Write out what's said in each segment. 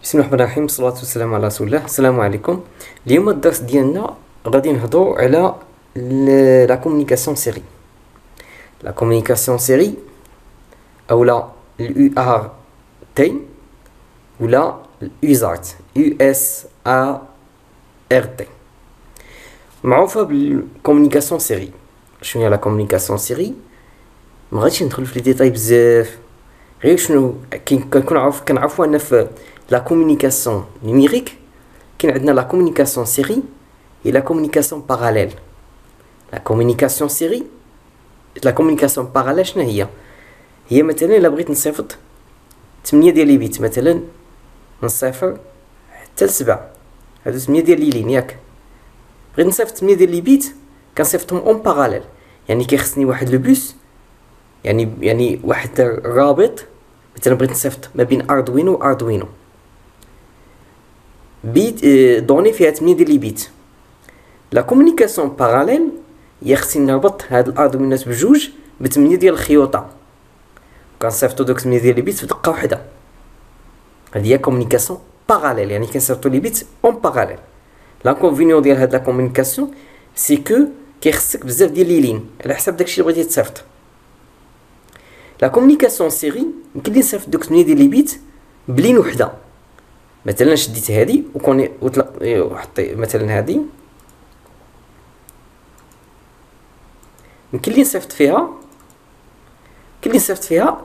بسم الله الرحمن الرحيم، والصلاة والسلام على رسول الله. السلام عليكم. اليوم الدرس ديالنا غادي نهضروا على لا كومونيكاسيون سيري. لا كومونيكاسيون سيري اولا اليو ار تي ولا اليوزارت يو اس ا ار تي، معروفه بالكومونيكاسيون سيري. شنو هي لا كومونيكاسيون سيري؟ ما غاديش ندخل في لي ديتاي بزاف، غير شنو كنعرفوا ان في لا كومونيكاسيون نيميريك كاين عندنا لا كومونيكاسيون سيري et la communication parallèle. La communication série la communication parallèle شنو هي مثلا الا بغيت نصيفط 8 ديال لي بيت، مثلا من 0 حتى ل 7، هادو 8 ديال لي لين ياك. بغيت نصيفط 8 ديال لي بيت كنصيفطهم اون باراليل، يعني كيخصني واحد لو بوس، يعني واحد رابط. مثلا بغيت نصيفط ما بين اردوينو و اردوينو بيت دوني فيها 8 ديال لي بيت. لا كومونيكاسيون باراليل هي خصني نربط هاد الاردوينات بجوج ب8 ديال الخيوطه، كنصيفطو دوك 8 ديال لي بيت في دقه واحده. هادي هي كومونيكاسيون باراليل، يعني كنصيفطو لي بيت اون باراليل. لانكونفينيون ديال هاد لا كومونيكاسيون سي كو كيخصك بزاف ديال لي لين على حساب داكشي اللي بغيتي تصيفط. لا كومونيكاسيون سيري يمكن لي نصيفط دوك 8 ديال لي بيت بلين وحده. مثلا شديت هادي وحطي مثلا هادي، يمكن لي نصيفط فيها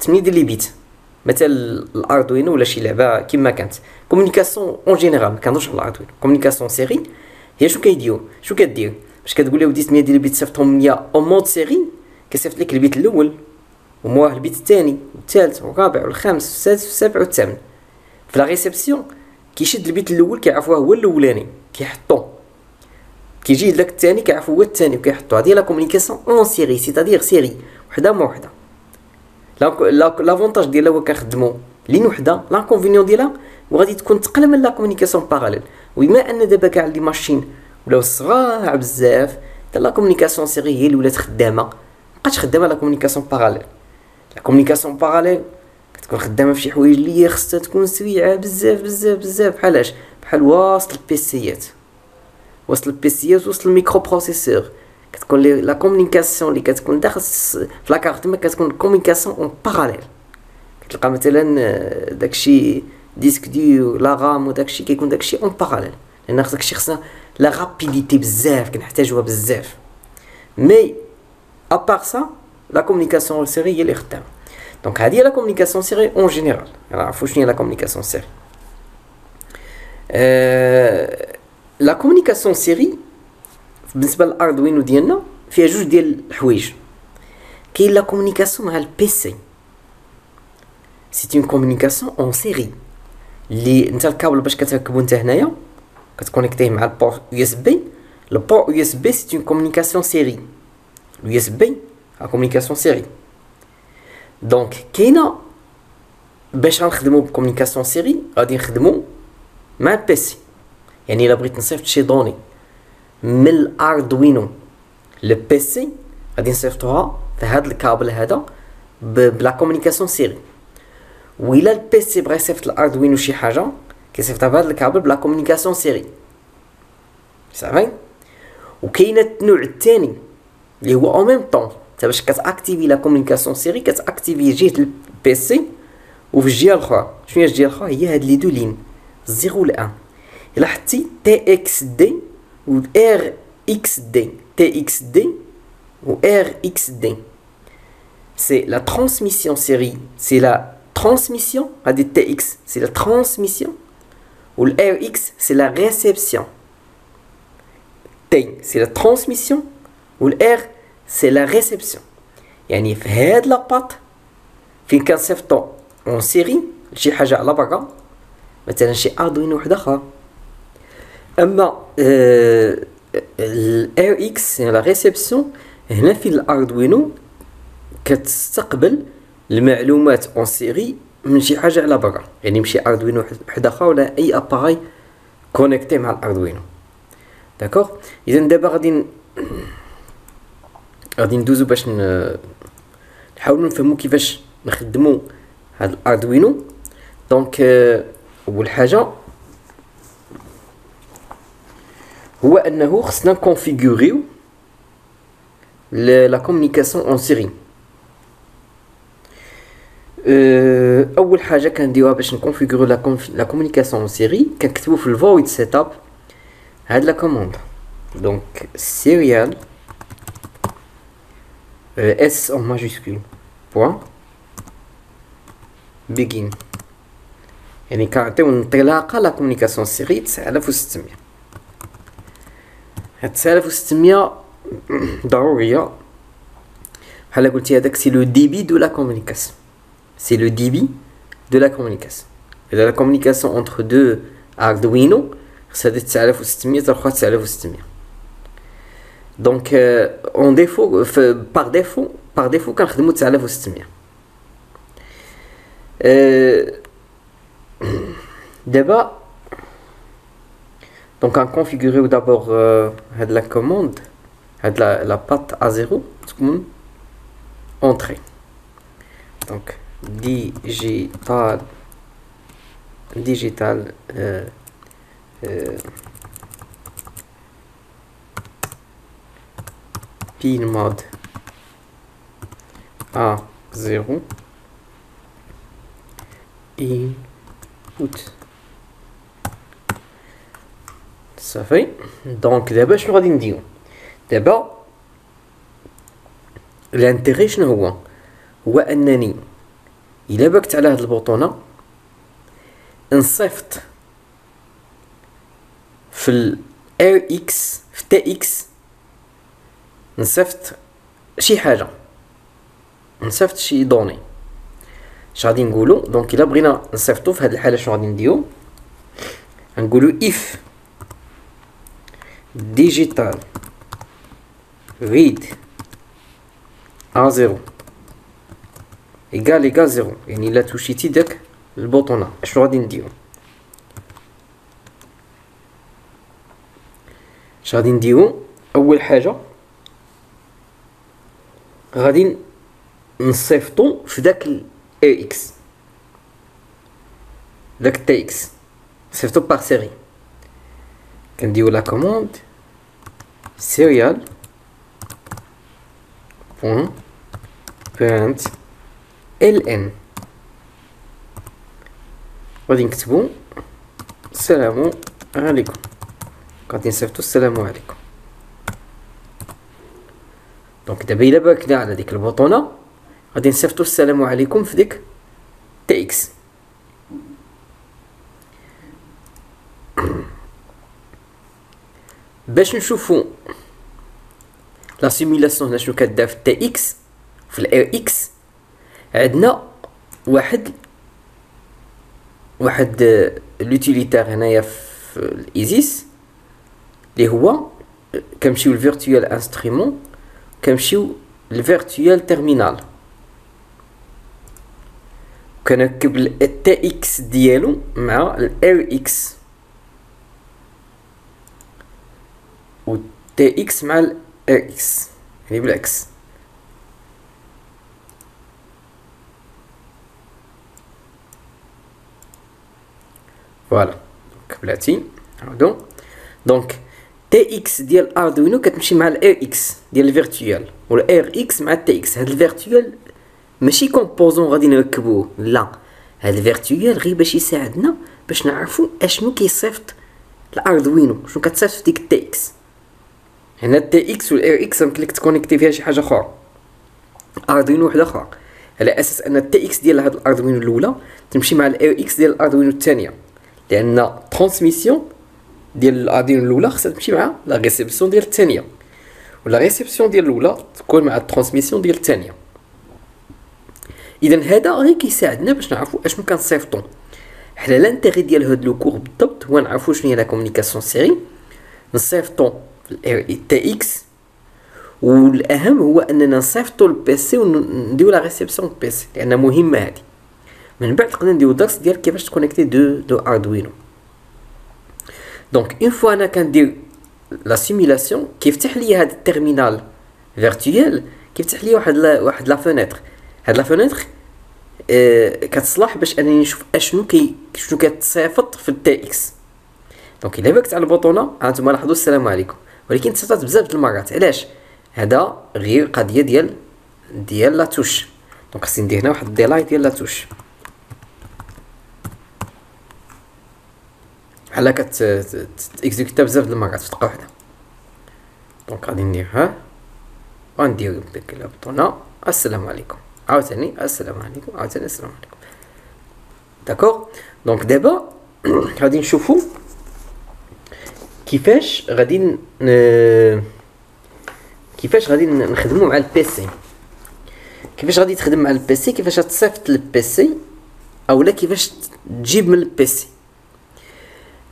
8 ديال لي بيت، مثلا الاردوينو ولا شي لعبه كيما كانت. كومونيكاسيون اون جينيرال ما كنهضرش على الاردوينو. كومونيكاسيون سيري هي شنو كدير باش كتقول له ودي 8 ديال البيت صيفطهم ليا اون مود سيري، كيصيفط لك البيت الاول ومواه البيت الثاني والثالث والرابع والخامس والسادس والسابع والثامن. في لا ريسبسيون كيشد البيت الاول كيعرفوه هو الاولاني كيحطو، كيجي داك الثاني كيعرفو هو الثاني وكيحطو. هادي لا كومونيكاسيون اون سيري، سيتادير سيري وحده مع وحده. لافونتاج ديالها هو كنخدمو لين وحده، لانكونفينيون ديالها وغادي تكون تقل من لا كومونيكاسيون باراليل. وبما ان دابا كاع لي ماشين ولاو صغار بزاف، حتى لا كومونيكاسيون سيري هي اللي ولات خدامه، مابقاتش خدامه لا كومونيكاسيون باراليل. لا كومونيكاسيون باراليل كتكون خدامه فشي حوايج اللي هي خصها تكون سريعه بزاف بزاف بزاف. بحالاش؟ بحال وسط البيسيات، وسط الميكرو بروسيسور. كتكون لا كومونيكاسيون اللي كتكون داخل في لا كارت ما كتكون كومونيكاسيون اون باراليل. كتلقى مثلا داكشي ديسك ديو لا رام وداكشي كيكون داكشي اون باراليل، لان داكشي خصنا لا رابيديتي بزاف، كنحتاجوها بزاف. مي ابار سا لا كومونيكاسيون سيري هي اللي خدامه. دونك هذه هي لا كومونيكاسيون سيري اون جينيرال. نعرفوا شنو هي لا كومونيكاسيون سيري. لا كومونيكاسيون سيري بالنسبه للاردوينو ديالنا فيها جوج ديال الحوايج. كاين لا كومونيكاسيون مع البيسي، سي اون كومونيكاسيون اون سيري اللي انت الكابل باش كتركبو انت هنايا كتكونيكتيه مع البور يو اس بي. البور يو اس بي سي اون كومونيكاسيون سيري، اليو اس بي ا كومونيكاسيون سيري. دونك كاينه باش غنخدمو بكومونيكاسيون سيري غادي نخدمو مع البيسي. يعني الا بغيت نصيفط شي دوني من الاردوينو للبيسي غادي نصيفطوها في هذا الكابل هذا بلا كومونيكاسيون سيري. وإلا البيسي بغا يصيفط الاردوينو شي حاجه كيصيفطها بهذا الكابل بلا كومونيكاسيون سيري، صافي. وكاينه النوع الثاني اللي هو او ميم طون، انت باش كتاكتيفي لا كومونيكاسيون سيري كتاكتيفي جهه البيسي، وفي الجهه الاخرى شنو هي الجهه الاخرى؟ هي هاد لي دو لين 0 و 1. الا حطي تي اكس دي و ار اكس دي، تي اكس دي و ار اكس دي، سي لا ترانسميسيون سيري، سي لا ترانسميسيون. هادي تي اكس سي لا ترانسميسيون و الار اكس سي لا ريسبسيون. تي سي لا ترانسميسيون و الار سي لا ريسبسيون. يعني في هاد لاباط فين كنصيفطو اون سيري شي حاجه على برا، مثلا شي اردوينو وحده اخرى. اما الار اكس يعني لا ريسبسيون، هنا في الاردوينو كتستقبل المعلومات اون سيري من شي حاجه على برا، يعني ماشي اردوينو وحده اخرى ولا اي اباراي كونيكتي مع الاردوينو. داكوغ. اذا دابا غادي ندوزو باش نحاولوا نفهموا كيفاش نخدموا هاد الاردوينو. دونك اول حاجه هو انه خصنا نكونفيغوريو لا كومونيكاسيون اون سيري. اول حاجه كنديروها باش نكونفيغوريو لا كومونيكاسيون اون سيري، كنكتبو في الفويد سيت اب هاد لا كوموند. دونك سيريال اس en majuscule point begin، يعني كنعطيو انطلاقه لا كومونيكاسيون سيري 9600. هاد 9600 ضروريه، بحال قلتي هذاك سي لو ديبي دو لا كومونيكاسيون، سي لو ديبي دو لا كومونيكاسيون. اذا لا كومونيكاسيون انتر دو اردوينو خصها 9600 تلقى 9600. دونك اون ديفو بار ديفو كنخدمو 9600. دابا دونك غنكونفيغوريو دابور هاد لا كوموند، هاد لا بات A0 تكون اونطري. دونك ديجيتال pin mode A0 input صافي. دونك دابا شنو غادي نديرو؟ دابا الانتيغي شنو هو انني الا بكت على هاد البوطونه نصيفط في ال RX في TX نصيفط شي حاجه، نصيفط شي دوني. اش غادي نقولو؟ دونك الا بغينا نصيفطو في هاد الحاله شنو غادي نديرو؟ غنقولو if digital read A0 ايكال 0، يعني الا توشيتي داك البوطونه اشنو غادي نديرو؟ اش غادي نديرو؟ اول حاجه غادي نصيفطو في داك ال RX، داك TX نصيفطو بار سيري. كنديرو لا كوموند serial point print ln، غادي نكتبو السلام عليكم، غادي نصيفطو السلام عليكم. دونك دابا الا باكنا على ديك البوطونه غادي نصيفطو السلام عليكم في ديك TX. باش نشوفو لا سيمولاسيون هنا شنو كدار في TX في ال RX، عندنا واحد لوتيليتير هنايا في الايزيس اللي هو كنمشيو للفيرتوال انسترومون، كنمشيو للفيرتوال تيرمينال، كنركب ال TX ديالو مع ال RX و TX مع ال RX، يعني بالعكس. فوالا دونك بلاتي نعاودو. دونك TX ديال اردوينو كتمشي مع ال RX ديال الفيرتوال، و ال RX مع TX. هاد الفيرتوال ماشي كومبوزون غادي نركبوه، لا، هاد الفيرتوال غير باش يساعدنا باش نعرفو اشنو كيصيفط الاردوينو، شنو كتصيفط في ديك TX. هنا TX و RX يمكن لك تكونيكتي فيها شي حاجه اخرى، اردوينو وحده اخرى، على اساس ان TX ديال هاد الاردوينو الاولى تمشي مع ال RX ديال الاردوينو الثانيه، لان ترانسميسيون ديال الاردوينو الاولى خصها تمشي مع لا ريسيبسيون ديال الثانيه، ولا ريسيبسيون ديال الاولى تكون مع الترانسميسيون ديال الثانيه. اذا هذا غير كيساعدنا باش نعرفوا اشنو كنصيفطوا. حنا لانتيغي ديال هاد لو كور بالضبط هو نعرفوا شنو هي لا كومونيكاسيون سيري، نصيفطوا في تي اكس، والاهم هو اننا نصيفطوا البيسي ونديروا لا ريسيبسيون البيسي، لان مهمه هذه. من بعد نقدر نديرو درس ديال كيفاش تكونيكتي دو اردوينو. دونك اون فوا انا كندير لا سيمولاسيون كيفتح لي هاد التيرمينال فيرتوال، كيفتح لي واحد لا فونيتر. هاد لا فونيتر كتصلح باش انني نشوف شنو كيتصيفط في التي اكس. دونك الا بكت على البوطونه هانتوما لاحظوا السلام عليكم، ولكن تصيفطات بزاف د المرات. علاش؟ هذا غير قضيه ديال لا توش. دونك خصني ندير هنا واحد الديلاي ديال لا توش بحال اكزيكوتا بزاف د المرات في دقه واحده. دونك غادي نديرها وندير ديك البوطونه السلام عليكم، عاوتاني السلام عليكم، عاوتاني السلام عليكم. داكوغ. دونك دابا غادي نشوفوا كيفاش غادي نخدموا مع البيسي. كيفاش غادي تخدم مع البيسي، كيفاش تصيفط للبيسي اولا كيفاش تجيب من البيسي،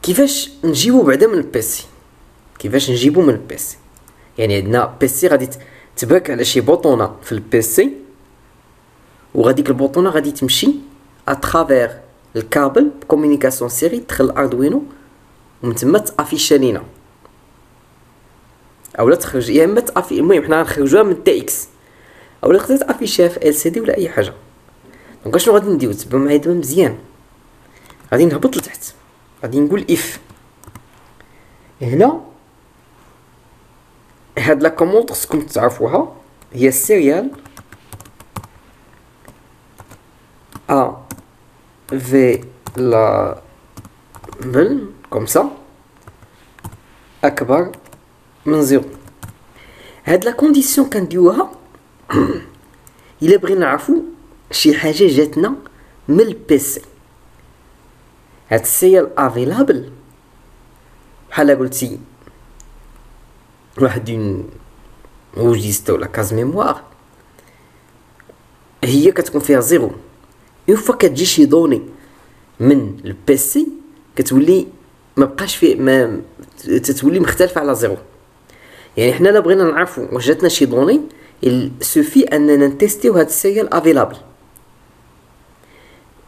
كيفاش نجيبو بعدا من البيسي، كيفاش نجيبو من البيسي. يعني عندنا بيسي غادي تبرك على شي بوطونه في البيسي، وغاديك البوطونه غادي تمشي اترافير الكابل كومونيكاسيون سيري تدخل الاردوينو ومن تما تافيشا لينا اولا تخرج، يا اما المهم حنا غنخرجوها من تي اكس اولا تقدر تافيشيها في ال سي دي ولا اي حاجه. دونك شنو غادي نديرو؟ تبعوا معايا دابا مزيان. غادي نهبط لتحت، غادي نقول اف. هنا هاد لا كوموند خصكم تعرفوها، هي السيريال ا في لا بل كوم سا اكبر من زيرو. هاد لا كونديسيون كنديروها الا بغينا نعرفو شي حاجه جاتنا من البيسي. هاد السيريال افيلابل بحال قلتي واحد اون روجيستر ولا كاز ميموار هي كتكون فيها زيرو. اون فوا كتجي شي دوني من البيسي كتولي ما بقاش فيه ما تتولي مختلفه على زيرو. يعني حنا لا بغينا نعرفوا واش جاتنا شي دوني سوفي اننا نتيستيو هاد السيريال افيلابل.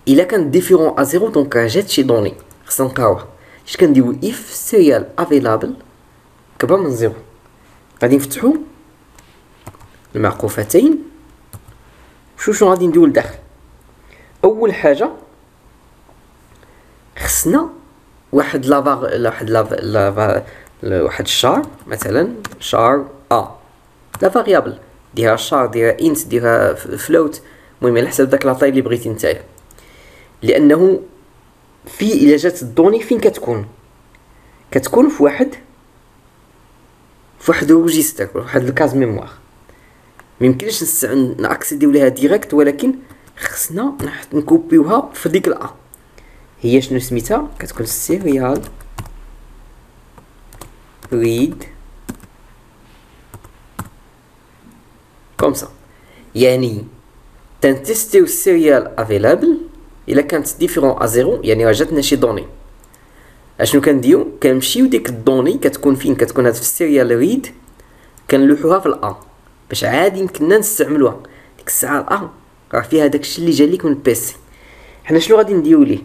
الا كان ديفيرون ا زيرو دونك جات شي دوني خصنا نلقاوها. اش كنديرو؟ اف سيريال افيلابل كبر من زيرو. غادي نفتحو المعقوفتين. شنو غادي نديرو لداخل؟ اول حاجه خصنا واحد الشار، مثلا شار ا لا فاريابل ديرها شار، ديرها انت، ديرها فلوت، المهم على حسب داك لاطاي اللي بغيتي نتايا. لانه في الا جات الدوني فين كتكون في واحد روجيستر، واحد الكاز ميموار. ميمكنش ناكسيديو ليها ديريكت، ولكن خصنا نكوبيوها في ديك الأ. هي شنو سميتها؟ كتكون سيريال ريد كوم سا. يعني تنتستيو السيريال افيلابل الا كانت ديفيرون ا زيرو، يعني جاتنا شي دوني. اشنو كنديرو؟ كنمشيو ديك الدوني كتكون فين؟ كتكون هاد في السيريال ريد، كنلوحوها في الأ باش عادي يمكننا نستعملوها. ديك الساعه الأ راه فيها داكشي اللي جاليك من البيسي. حنا شنو غادي نديرو ليه؟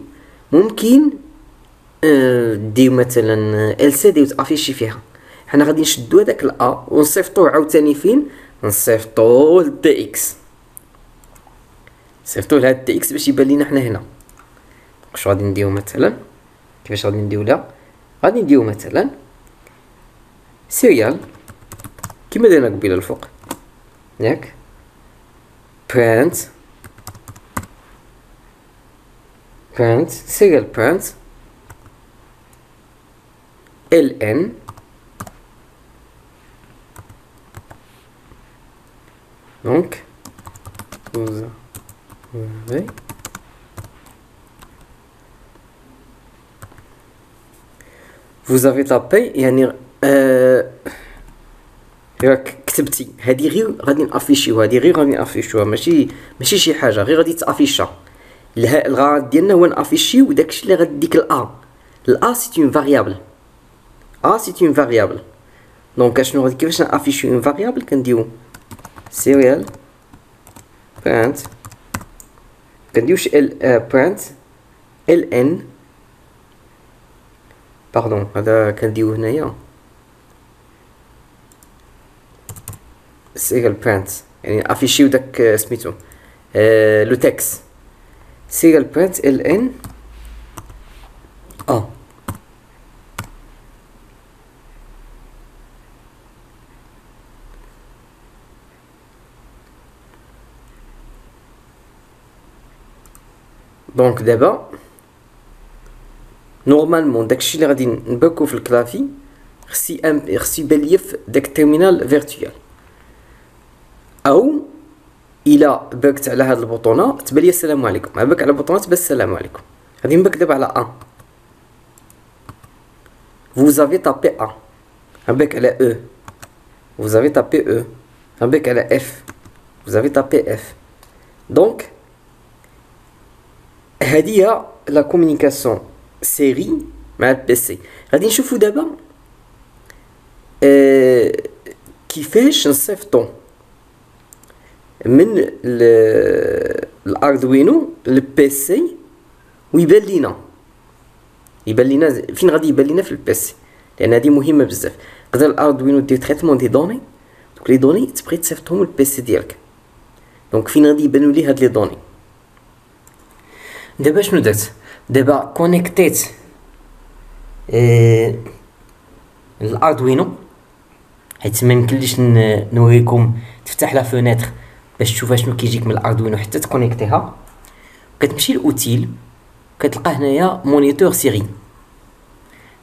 ممكن دير مثلا ال سي دي وتافيشي فيها. حنا غادي نشدو هذاك الأ ونصيفطوه عاوتاني فين؟ نصيفطوه للتي اكس، نصيفطوه لهاد التي اكس باش يبان لينا حنا هنا. واش غادي نديرو مثلا؟ كيفاش غادي نديرو لها؟ غادي نديرو مثلا سيريال كيما درنا قبيله الفوق، ياك print serial print ln donc vous avez tapé يعني راك كتبتي. هادي غير غادي نافيشيوها، هادي غير غادي نافيشيوها، ماشي شي حاجه، غير غادي تافيشا. الغرض ديالنا هو نافيشيو داكشي اللي غادي ديك الأ سي اون فاريابل. سي اون فاريابل. دونك اشنو غادي كيفاش نافيشيو اون فاريابل؟ كنديرو سيريال برانت، كنديروش برانت ال ان باردون، هذا كنديرو هنايا سيريال برانت، يعني افيشيو داك سميتو لو تكست. serial print ln a. دونك دابا نورمالمون داكشي اللي غادي نبركو في الكلافي خصو يبان ليا في داك التيرمينال فيرتوال، او الا بركت على هاد البوطونه تبان ليا السلام عليكم، عباك على البوطونه تبان السلام عليكم. غادي نبرك دابا على ا، vous avez tapé a، عباك على او، vous avez tapé e، عباك على f، vous avez tapé f. دونك هادي هي لا كومونيكاسيون سيري مع البي سي. غادي نشوفو دابا كيفاش نصيفطو من الاردوينو للبي سي ويبان لينا، فين غادي يبان لينا في البي سي، لان هذه مهمه بزاف. تقدر الاردوينو دير تريتمون دي دوني، دوك لي دوني تبغي تصيفطهم للبي سي ديالك. دونك فين غادي يبانو لي هاد لي دوني. دابا شنو درت؟ دابا كونيكتيت الاردوينو، حيت ما يمكنليش نوريكم تفتح لا فونيتر باش تشوف شنو كيجيك من الاردوينو حتى تكونيكتيها. كتمشي لاوتيل كتلقى هنايا مونيتور سيري.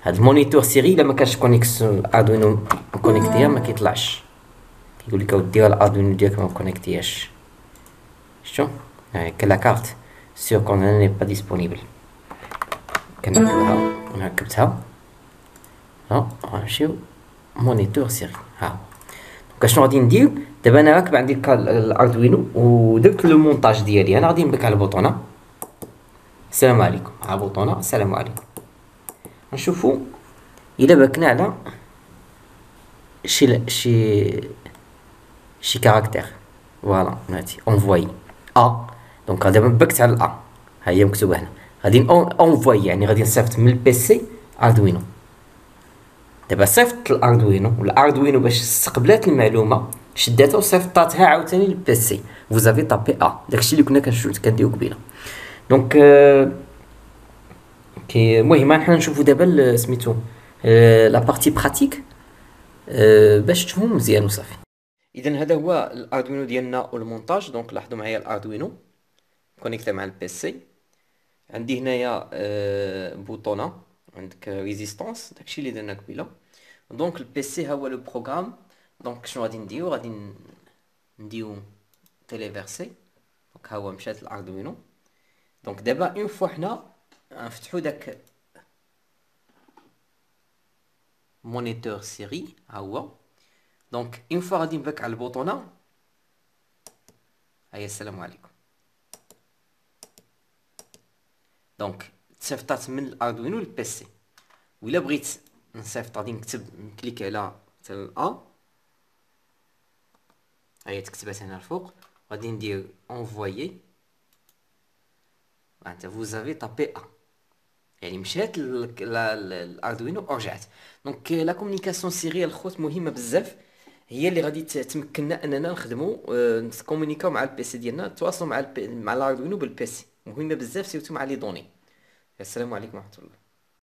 هاد المونيتور سيري الا ما كانش كونيكسيون الاردوينو كونيكتيها ما كيطلعش، كيقول لك اودي الاردوينو ديالك ما كونيكتياش. شتو هاي لا كارت سيغ كون ني با ديسپونيبل. كنركبها ونركبتها ها، غنمشيو مونيتور سيري. ها دونك شنو غادي ندير دابا؟ انا راكب عندي الاردوينو ودرت لو مونتاج ديالي. انا غادي نبك على البوطونه السلام عليكم، على البوطونه السلام عليكم. نشوفو الا بكنا على شي كاركتير. فوالا هادي اونفوي ا. دونك دابا بكت على الا، ها هي مكتوبه هنا. غادي اونفوي يعني غادي نصيفط من البي سي اردوينو. دابا صيفطت الاردوينو والاردوينو باش استقبلات المعلومه شداتها وصيفطاتها عاوتاني للبي سي. فوزافي طابي ا، داكشي اللي كنا كنديرو قبيله. دونك المهم حنا نشوفو دابا سميتو لا بارتي براتيك باش تفهموا مزيان وصافي. اذا هذا هو الاردوينو ديالنا والمونتاج. دونك لاحظوا معايا الاردوينو كونيكتا مع البي سي. عندي هنايا بوطونه، عندك ريزيستانس، داكشي اللي درنا قبيله. دونك البي سي ها هو لو بروغرام. دونك شنو غادي نديرو؟ غادي نديرو تيليفيرسي. دونك ها هو مشات الاردوينو. دونك دابا اون فوا حنا نفتحو داك مونيتور سيري ها هو. دونك اون فوا غادي نبك على البوطونه، هيا السلام عليكم. دونك تصيفطات من الاردوينو للبي سي. وإلا بغيت نصيفط غادي نكتب نكليك على مثلا ا، هي تكتبات هنا الفوق. غادي ندير انفويي، معناتها فوزافي طابي ا، يعني مشات الاردوينو ورجعت. دونك لا كومونيكاسيون سيري الخوت مهمه بزاف، هي اللي غادي تمكننا اننا نخدمو نكومونيكاو مع البي سي ديالنا، نتواصلوا مع الاردوينو بالبي سي. مهمه بزاف سيرتو مع لي دوني. السلام عليكم ورحمه الله.